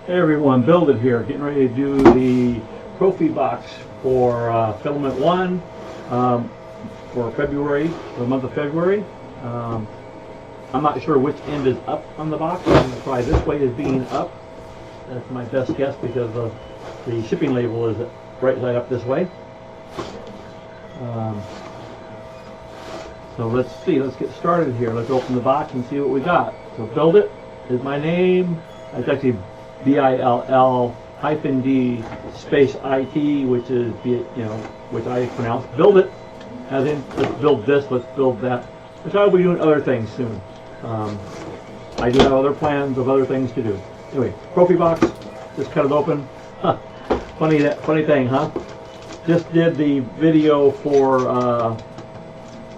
Hey everyone, Build It here, getting ready to do the ProFi box for Filament 1 for February, for the month of February. I'm not sure which end is up on the box. I'm going to try this way as being up. That's my best guess because the shipping label is right side up this way. So let's see, let's get started here. Let's open the box and see what we got. So Build It is my name. It's actually BILL-D space IT, which is, which I pronounce Build It, as in let's build this, let's build that, which I will be doing other things soon. I do have other plans of other things to do. Anyway, ProFi box, just cut it open. Funny thing, huh? Just did the video for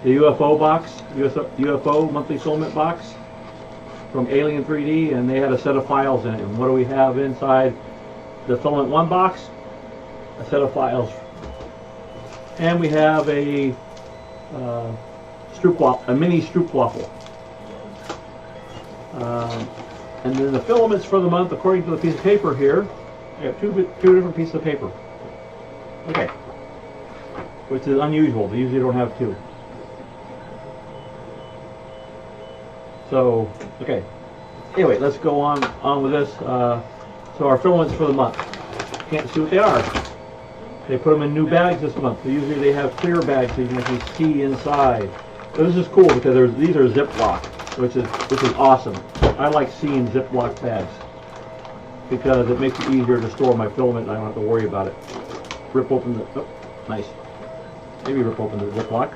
the UFO box, UFO monthly filament box from Alien 3D, and they had a set of files in it. And what do we have inside the Filament 1 box? A set of files. And we have a mini stroopwafel. And then the filaments for the month, according to the piece of paper here, I have two different pieces of paper. Okay. Which is unusual. They usually don't have two. So, okay. Anyway, let's go on with this. So our filaments for the month. Can't see what they are. They put them in new bags this month. So usually they have clear bags so you can actually see inside. So this is cool because these are Ziploc, which is awesome. I like seeing Ziploc bags because it makes it easier to store my filament and I don't have to worry about it. Rip open the, oh, nice. Maybe rip open the Ziploc.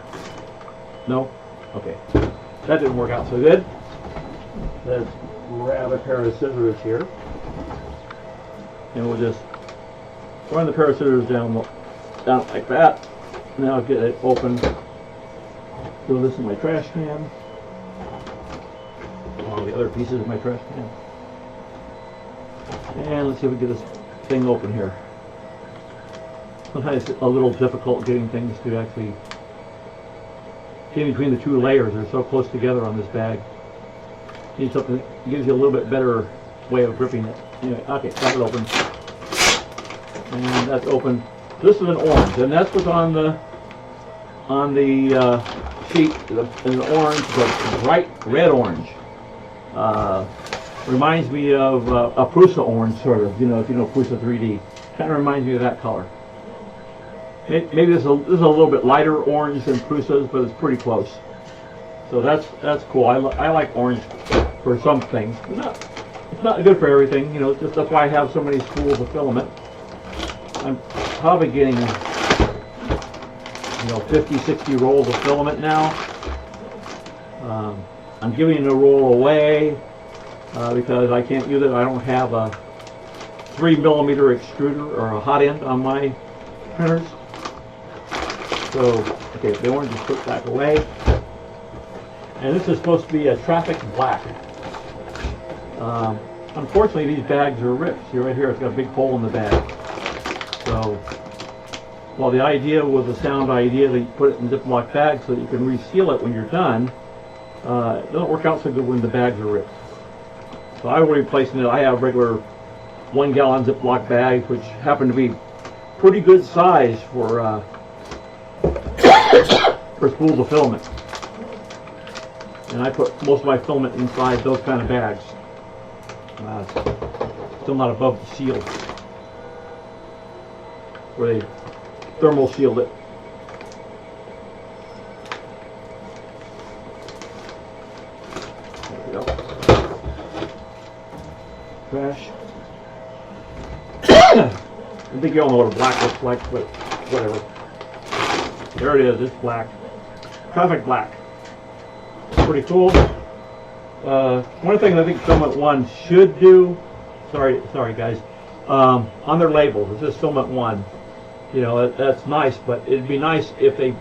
No? Okay. That didn't work out so good. Let's grab a pair of scissors here. And we'll just run the pair of scissors down like that. Now I'll get it open. Throw this in my trash can. All the other pieces of my trash can. And let's see if we can get this thing open here. Sometimes it's a little difficult getting things to actually get in between the two layers. They're so close together on this bag. You need something that gives you a little bit better way of gripping it. Anyway, okay, got it open. And that's open. This is an orange, and that's what's on the sheet. An orange, but bright red orange. Reminds me of a Prusa orange, sort of. If you know Prusa 3D, kind of reminds me of that color. Maybe this is a little bit lighter orange than Prusa's, but it's pretty close. So that's cool. I like orange for some things. It's not good for everything. Just that's why I have so many spools of filament. I'm probably getting 50, 60 rolls of filament now. I'm giving a roll away because I can't use it. I don't have a 3mm extruder or a hot end on my printers. So, okay, the orange is put back away. And this is supposed to be a traffic black. Unfortunately, these bags are ripped. See right here, it's got a big hole in the bag. So, while the idea was a sound idea that you put it in Ziploc bags so that you can reseal it when you're done, it doesn't work out so good when the bags are ripped. So I will be replacing it. I have regular 1 gallon Ziploc bags, which happen to be pretty good size for spools of filament. And I put most of my filament inside those kind of bags. Still not above the seal, where they thermal shield it. There we go. Trash. I think you all know what a black looks like, but whatever. There it is, it's black. Traffic black. Pretty cool. One thing I think Filament 1 should do, sorry guys, on their labels, it says Filament 1. That's nice, but it'd be nice if they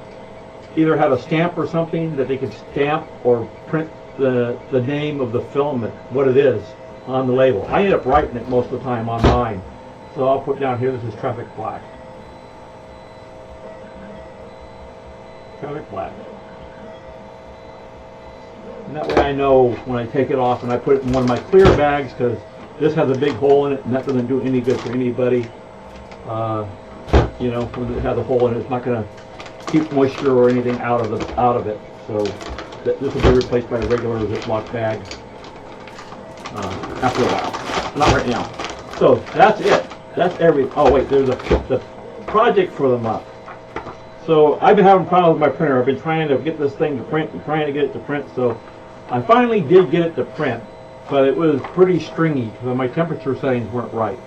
either have a stamp or something that they could stamp or print the name of the filament, what it is, on the label. I end up writing it most of the time on mine. So I'll put down here, this is Traffic Black. Traffic Black. And that way I know when I take it off and I put it in one of my clear bags, because This has a big hole in it, and that doesn't do any good for anybody. You know, when it has a hole in it, it's not going to keep moisture or anything out of it. So this will be replaced by a regular Ziploc bag after a while. Not right now. So that's it. That's everything. Oh wait, there's the project for the month. So I've been having problems with my printer. I've been trying to get this thing to print and trying to get it to print. So I finally did get it to print, but it was pretty stringy because my temperature settings weren't right,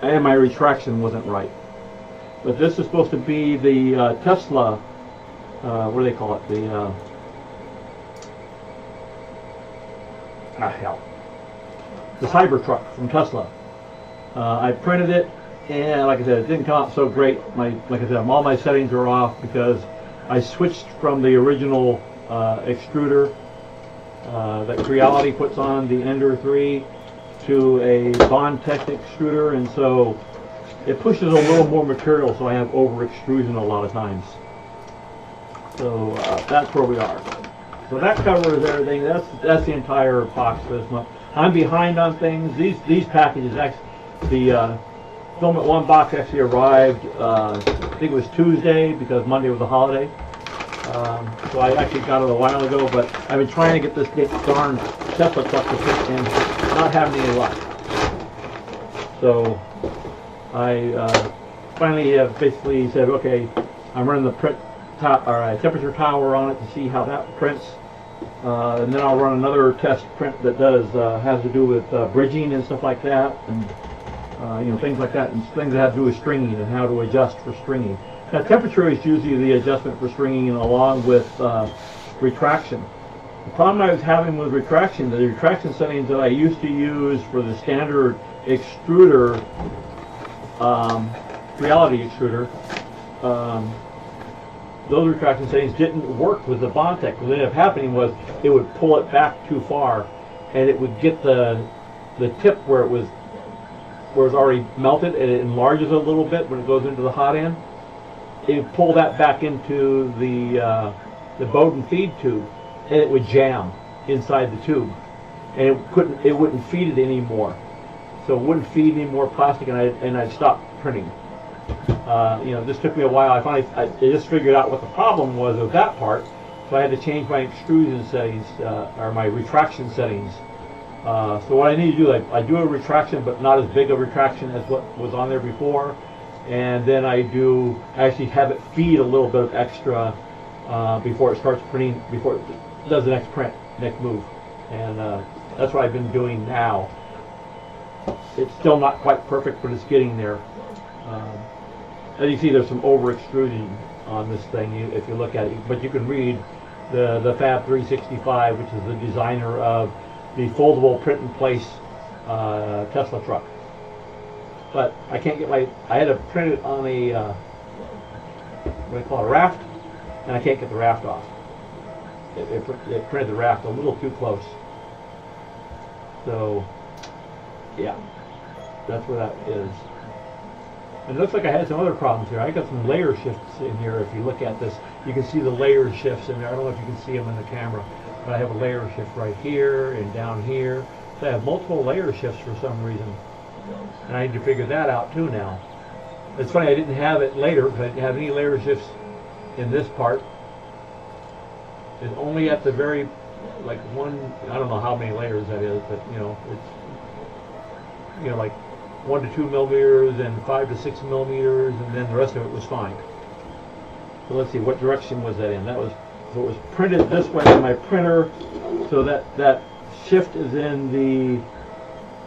and my retraction wasn't right. But this is supposed to be the Tesla. What do they call it? The the Cybertruck from Tesla. I printed it, and like I said, it didn't come out so great. Like I said, all my settings are off because I switched from the original extruder that Reality puts on the Ender 3 to a Bond-Tech extruder, and so it pushes a little more material, so I have over extrusion a lot of times. So that's where we are. So that covers everything. That's the entire box for this month. I'm behind on things. These packages, actually, the Filament 1 box actually arrived, I think it was Tuesday because Monday was a holiday. So I actually got it a while ago, but I've been trying to get this darn Tesla truck to fit and not having any luck. So I finally basically said, okay, I'm running the temperature tower on it to see how that prints. And then I'll run another test print that has to do with bridging and stuff like that, and you know, things like that, and things that have to do with stringing and how to adjust for stringing. Now, temperature is usually the adjustment for stringing, and along with retraction. The problem I was having with retraction, the retraction settings that I used to use for the standard extruder, Reality extruder, those retraction settings didn't work with the Bond-Tech. What ended up happening was it would pull it back too far, and it would get the tip where it was already melted, and it enlarges a little bit when it goes into the hot end. It would pull that back into the Bowden feed tube, and it would jam inside the tube, and it wouldn't feed it anymore. So it wouldn't feed any more plastic, and I'd stop printing. You know, this took me a while. I just figured out what the problem was with that part, so I had to change my extrusion settings, or my retraction settings. So what I need to do, I do a retraction, but not as big a retraction as what was on there before, and then I actually have it feed a little bit of extra before it starts printing, before it does the next move, and that's what I've been doing now. It's still not quite perfect, but it's getting there. As you see, there's some over extrusion on this thing if you look at it, but you can read the Fab 365, which is the designer of the foldable print in place Tesla truck. But I can't get I had to print it on a what do you call it, a raft, and I can't get the raft off. It printed the raft a little too close. So yeah, that's where that is. And it looks like I had some other problems here. I got some layer shifts in here. If you look at this, you can see the layer shifts in there. I don't know if you can see them in the camera, but I have a layer shift right here and down here. So I have multiple layer shifts for some reason. And I need to figure that out too now. It's funny, I didn't have it later, because I didn't have any layer shifts in this part. It's only at the very, like one, I don't know how many layers that is, but you know, it's, you know, like 1 to 2 millimeters and 5 to 6 millimeters, and then the rest of it was fine. So let's see, what direction was that in? So it was printed this way in my printer, so that shift is in the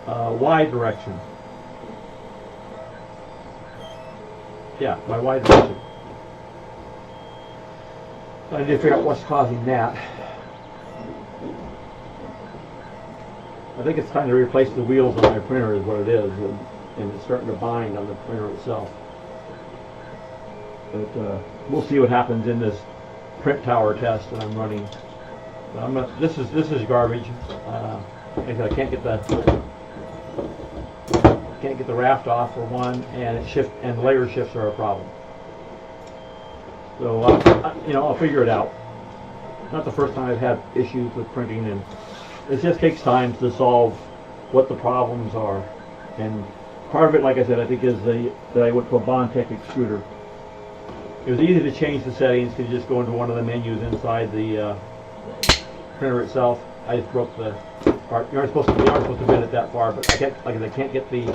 Y direction. Yeah, my Y direction. So I need to figure out what's causing that. I think it's time to replace the wheels on my printer is what it is, and it's starting to bind on the printer itself. But we'll see what happens in this print tower test that I'm running. But this is garbage. I can't get the raft off for one, and layer shifts are a problem. So you know, I'll figure it out. Not the first time I've had issues with printing, and it just takes time to solve what the problems are. And part of it, like I said, I think is that I went to a Bondtech extruder. It was easy to change the settings to just go into one of the menus inside the printer itself. I just broke the part. You aren't supposed to bend it that far, but I can't, like I can't get the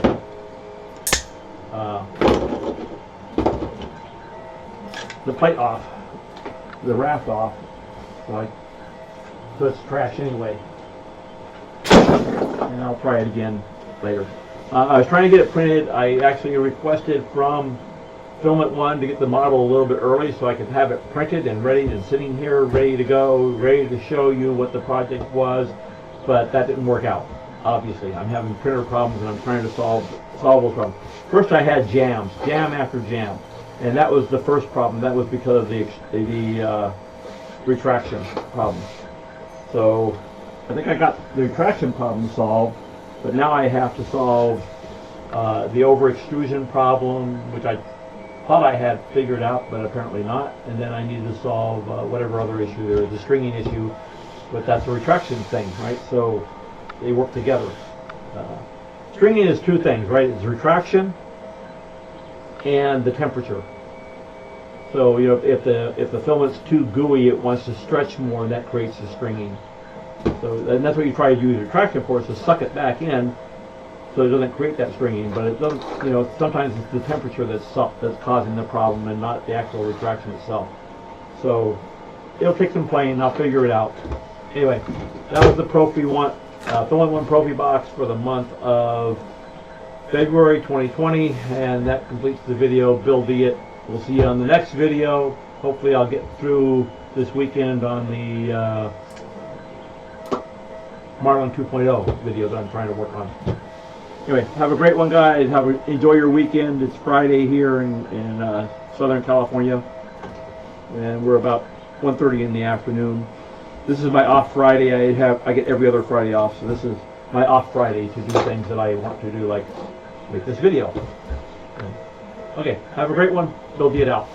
plate off, the raft off, so it's trash anyway. And I'll try it again later. I was trying to get it printed. I actually requested from Filament 1 to get the model a little bit early so I could have it printed and ready and sitting here ready to go, ready to show you what the project was, but that didn't work out. Obviously, I'm having printer problems and I'm trying to solve those problems. First I had jam after jam, and that was the first problem. That was because of the retraction problem. So I think I got the retraction problem solved, but now I have to solve the over extrusion problem, which I thought I had figured out, but apparently not. And then I need to solve whatever other issue there is, a stringing issue, but that's a retraction thing, right? So they work together. Stringing is two things, right? It's retraction and the temperature. So you know, if the filament's too gooey, it wants to stretch more, and that creates the stringing. So and that's what you try to use retraction for, is to suck it back in, so it doesn't create that stringing. But it doesn't. You know, sometimes it's the temperature that's causing the problem, and not the actual retraction itself. So it'll take some playing. I'll figure it out. Anyway, that was the ProFi Filament 1 ProFi box for the month of February 2020, and that completes the video. Build it. We'll see you on the next video. Hopefully I'll get through this weekend on the Marlin 2.0 video that I'm trying to work on. Anyway, have a great one, guys. Enjoy your weekend. It's Friday here in Southern California, and we're about 1:30 in the afternoon. This is my off Friday. I get every other Friday off, so this is my off Friday to do things that I want to do, like make this video. Okay, have a great one. Build it out.